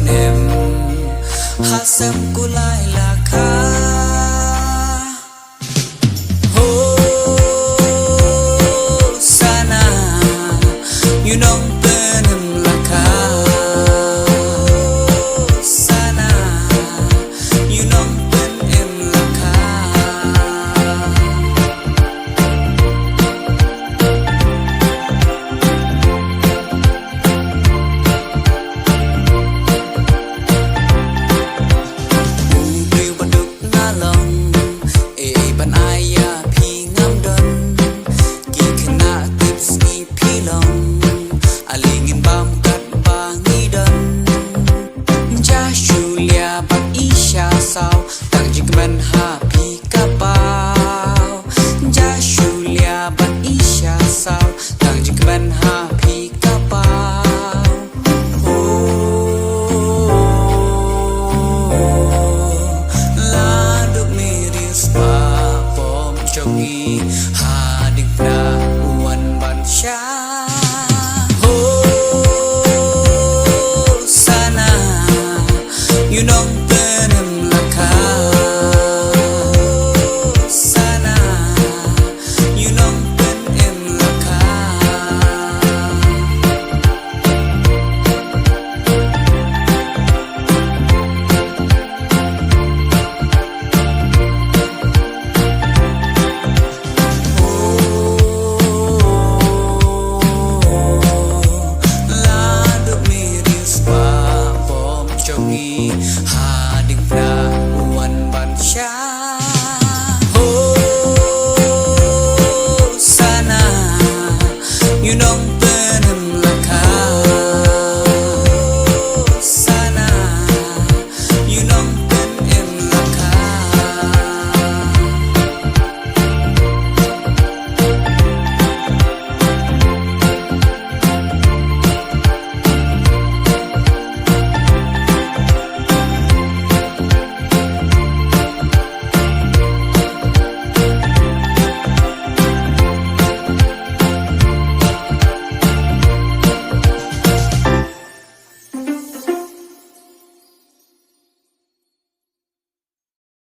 em hát sớm cô lại là khá sana you know bên em là khá sana you know bên em là khá sao tặng chỉ cần happy cả bao ja Julia bạn ý xa sao tặng chỉ cần happy cả bao la được miris ba bom chogi hadik na uan ban sha sana you know